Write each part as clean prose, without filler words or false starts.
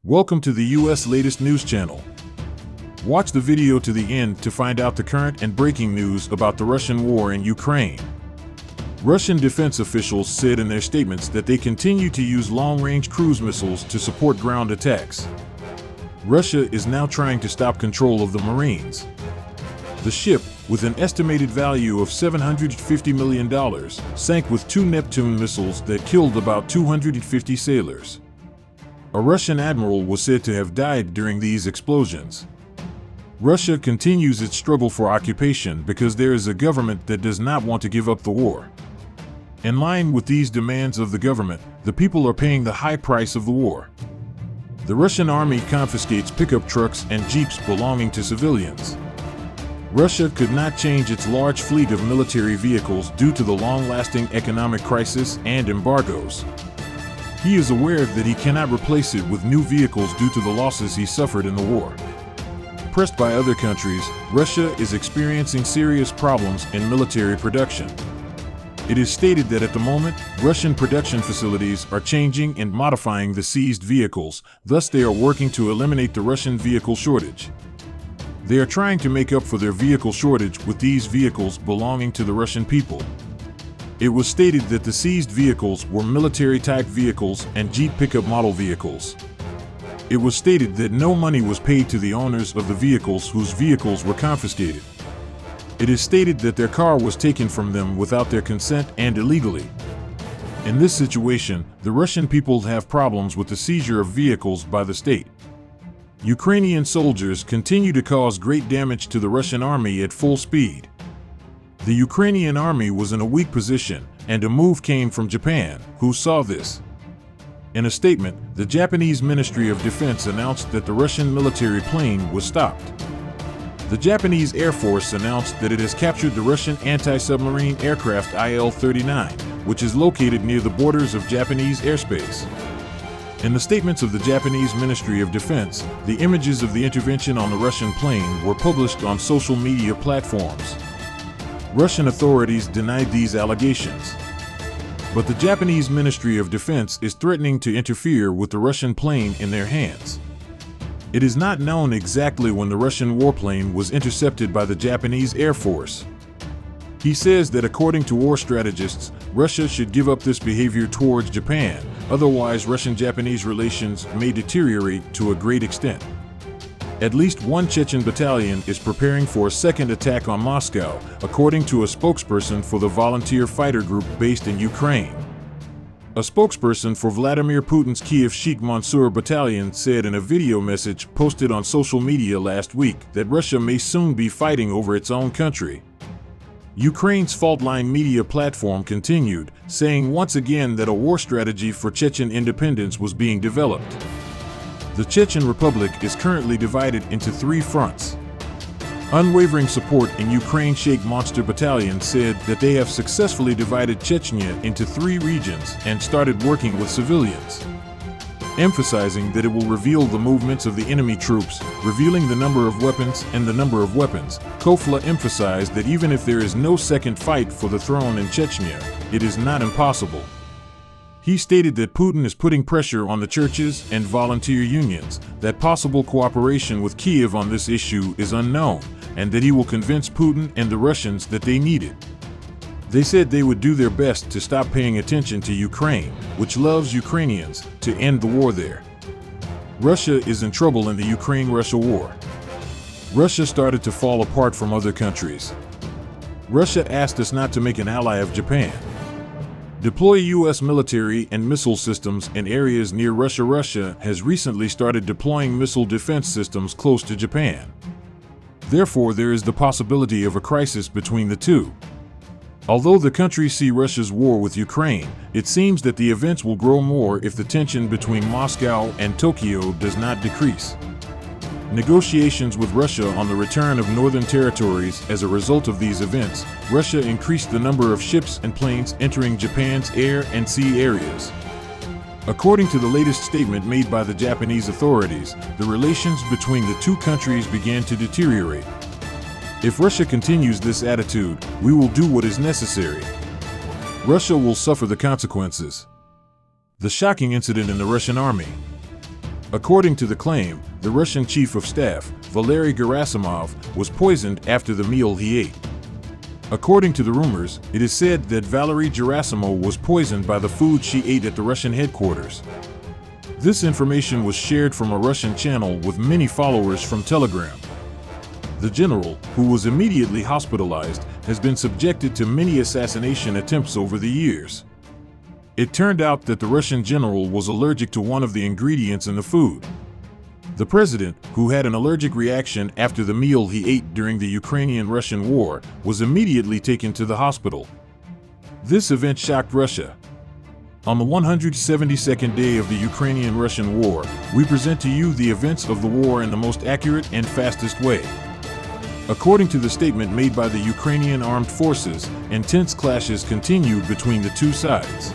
Welcome to the U.S. latest news channel. Watch the video to the end to find out the current and breaking news about the Russian war in Ukraine. Russian defense officials said in their statements that they continue to use long-range cruise missiles to support ground attacks. Russia is now trying to stop control of the Marines. The ship, with an estimated value of $750 million, sank with 2 Neptune missiles that killed about 250 sailors. A Russian admiral was said to have died during these explosions. Russia continues its struggle for occupation because there is a government that does not want to give up the war. In line with these demands of the government, the people are paying the high price of the war. The Russian army confiscates pickup trucks and jeeps belonging to civilians. Russia could not change its large fleet of military vehicles due to the long-lasting economic crisis and embargoes. He is aware that he cannot replace it with new vehicles due to the losses he suffered in the war. Pressed by other countries, Russia is experiencing serious problems in military production. It is stated that at the moment, Russian production facilities are changing and modifying the seized vehicles, thus they are working to eliminate the Russian vehicle shortage. They are trying to make up for their vehicle shortage with these vehicles belonging to the Russian people. It was stated that the seized vehicles were military-type vehicles and Jeep pickup model vehicles. It was stated that no money was paid to the owners of the vehicles whose vehicles were confiscated. It is stated that their car was taken from them without their consent and illegally. In this situation, the Russian people have problems with the seizure of vehicles by the state. Ukrainian soldiers continue to cause great damage to the Russian army at full speed. The Ukrainian army was in a weak position, and a move came from Japan, who saw this. In a statement, the Japanese Ministry of Defense announced that the Russian military plane was stopped. The Japanese Air Force announced that it has captured the Russian anti-submarine aircraft IL-39, which is located near the borders of Japanese airspace. In the statements of the Japanese Ministry of Defense, the images of the intervention on the Russian plane were published on social media platforms. Russian authorities denied these allegations. But the Japanese Ministry of Defense is threatening to interfere with the Russian plane in their hands. It is not known exactly when the Russian warplane was intercepted by the Japanese Air Force. He says that according to war strategists, Russia should give up this behavior towards Japan, otherwise Russian-Japanese relations may deteriorate to a great extent. At least one Chechen battalion is preparing for a second attack on Moscow, according to a spokesperson for the volunteer fighter group based in Ukraine. A spokesperson for Vladimir Putin's Kiev Sheikh Mansour battalion said in a video message posted on social media last week that Russia may soon be fighting over its own country. Ukraine's Faultline media platform continued, saying once again that a war strategy for Chechen independence was being developed. The Chechen Republic is currently divided into 3 fronts. Unwavering support in Ukraine Sheikh Monster Battalion said that they have successfully divided Chechnya into 3 regions and started working with civilians, emphasizing that it will reveal the movements of the enemy troops, revealing the number of weapons and the number of weapons. Kofla emphasized that even if there is no second fight for the throne in Chechnya, it is not impossible. He stated that Putin is putting pressure on the churches and volunteer unions, that possible cooperation with Kiev on this issue is unknown, and that he will convince Putin and the Russians that they need it. They said they would do their best to stop paying attention to Ukraine, which loves Ukrainians, to end the war there. Russia is in trouble in the Ukraine-Russia war. Russia started to fall apart from other countries. Russia asked us not to make an ally of Japan. Deploy U.S. military and missile systems in areas near Russia. Russia has recently started deploying missile defense systems close to Japan. Therefore, there is the possibility of a crisis between the two. Although the countries see Russia's war with Ukraine, it seems that the events will grow more if the tension between Moscow and Tokyo does not decrease. Negotiations with Russia on the return of northern territories. As a result of these events, Russia increased the number of ships and planes entering Japan's air and sea areas. According to the latest statement made by the Japanese authorities, the relations between the two countries began to deteriorate. If Russia continues this attitude, we will do what is necessary. Russia will suffer the consequences. The shocking incident in the Russian army. According to the claim, the Russian chief of staff, Valery Gerasimov, was poisoned after the meal he ate. According to the rumors, it is said that Valery Gerasimov was poisoned by the food she ate at the Russian headquarters. This information was shared from a Russian channel with many followers from Telegram. The general, who was immediately hospitalized, has been subjected to many assassination attempts over the years. It turned out that the Russian general was allergic to one of the ingredients in the food. The president, who had an allergic reaction after the meal he ate during the Ukrainian-Russian war, was immediately taken to the hospital. This event shocked Russia. On the 172nd day of the Ukrainian-Russian war, we present to you the events of the war in the most accurate and fastest way. According to the statement made by the Ukrainian armed forces, intense clashes continued between the two sides.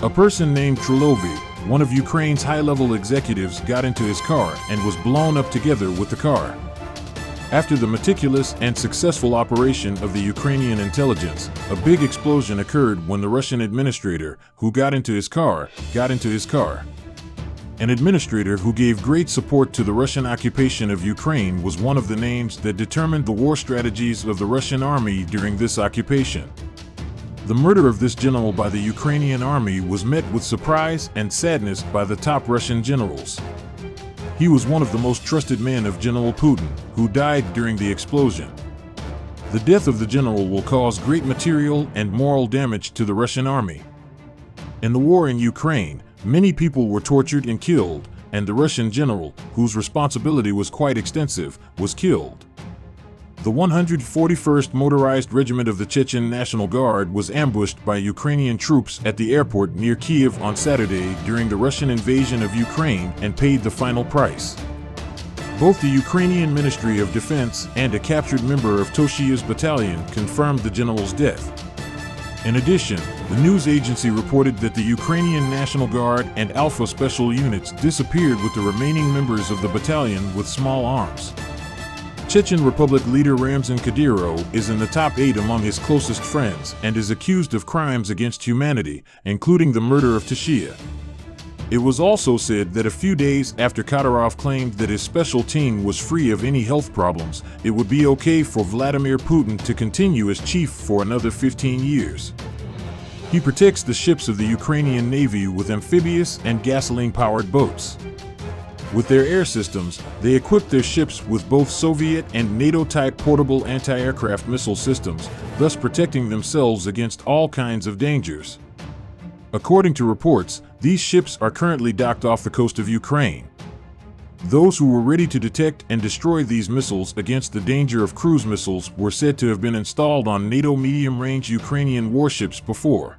A person named Trilovy, one of Ukraine's high-level executives, got into his car and was blown up together with the car. After the meticulous and successful operation of the Ukrainian intelligence, a big explosion occurred when the Russian administrator, who got into his car. An administrator who gave great support to the Russian occupation of Ukraine was one of the names that determined the war strategies of the Russian army during this occupation. The murder of this general by the Ukrainian army was met with surprise and sadness by the top Russian generals. He was one of the most trusted men of General Putin, who died during the explosion. The death of the general will cause great material and moral damage to the Russian army. In the war in Ukraine, many people were tortured and killed, and the Russian general, whose responsibility was quite extensive, was killed. The 141st Motorized Regiment of the Chechen National Guard was ambushed by Ukrainian troops at the airport near Kiev on Saturday during the Russian invasion of Ukraine and paid the final price. Both the Ukrainian Ministry of Defense and a captured member of Toshia's battalion confirmed the general's death. In addition, the news agency reported that the Ukrainian National Guard and Alpha Special Units disappeared with the remaining members of the battalion with small arms. Chechen Republic leader Ramzan Kadyrov is in the top 8 among his closest friends and is accused of crimes against humanity, including the murder of Toshia. It was also said that a few days after Kadyrov claimed that his special team was free of any health problems, it would be okay for Vladimir Putin to continue as chief for another 15 years. He protects the ships of the Ukrainian Navy with amphibious and gasoline-powered boats. With their air systems, they equipped their ships with both Soviet and NATO-type portable anti-aircraft missile systems, thus protecting themselves against all kinds of dangers. According to reports, these ships are currently docked off the coast of Ukraine. Those who were ready to detect and destroy these missiles against the danger of cruise missiles were said to have been installed on NATO medium-range Ukrainian warships before.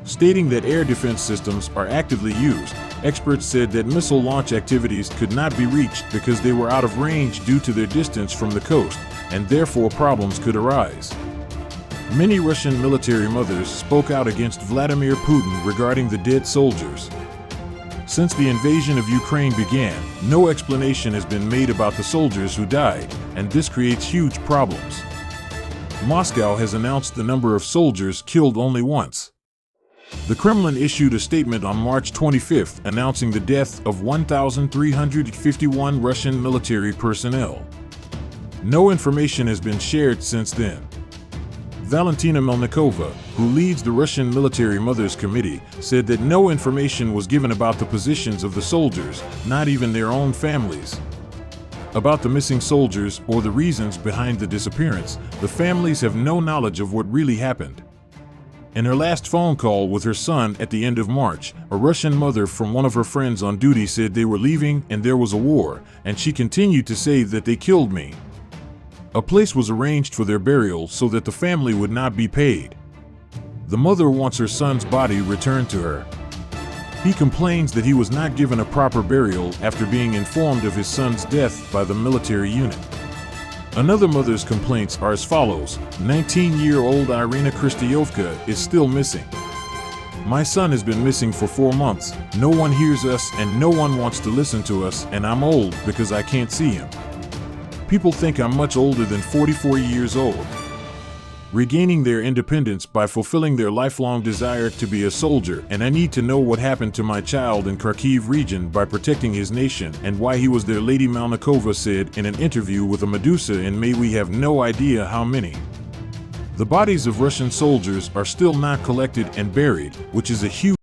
Stating that air defense systems are actively used, experts said that missile launch activities could not be reached because they were out of range due to their distance from the coast, and therefore problems could arise. Many Russian military mothers spoke out against Vladimir Putin regarding the dead soldiers. Since the invasion of Ukraine began, no explanation has been made about the soldiers who died, and this creates huge problems. Moscow has announced the number of soldiers killed only once. The Kremlin issued a statement on March 25 announcing the death of 1,351 Russian military personnel. No information has been shared since then. Valentina Melnikova, who leads the Russian Military Mothers Committee, said that no information was given about the positions of the soldiers, not even their own families. About the missing soldiers or the reasons behind the disappearance, the families have no knowledge of what really happened. In her last phone call with her son at the end of March, a Russian mother from one of her friends on duty said they were leaving and there was a war, and she continued to say that they killed me. A place was arranged for their burial so that the family would not be paid. The mother wants her son's body returned to her. He complains that he was not given a proper burial after being informed of his son's death by the military unit. Another mother's complaints are as follows: 19-year-old Irina Kristyovka is still missing. My son has been missing for 4 months. No one hears us and no one wants to listen to us, and I'm old because I can't see him. People think I'm much older than 44 years old. regaining their independence by fulfilling their lifelong desire to be a soldier, and I need to know what happened to my child in Kharkiv region by protecting his nation and why he was there, Lady Malnikova said in an interview with a Medusa in May. We have no idea how many. The bodies of Russian soldiers are still not collected and buried, which is a huge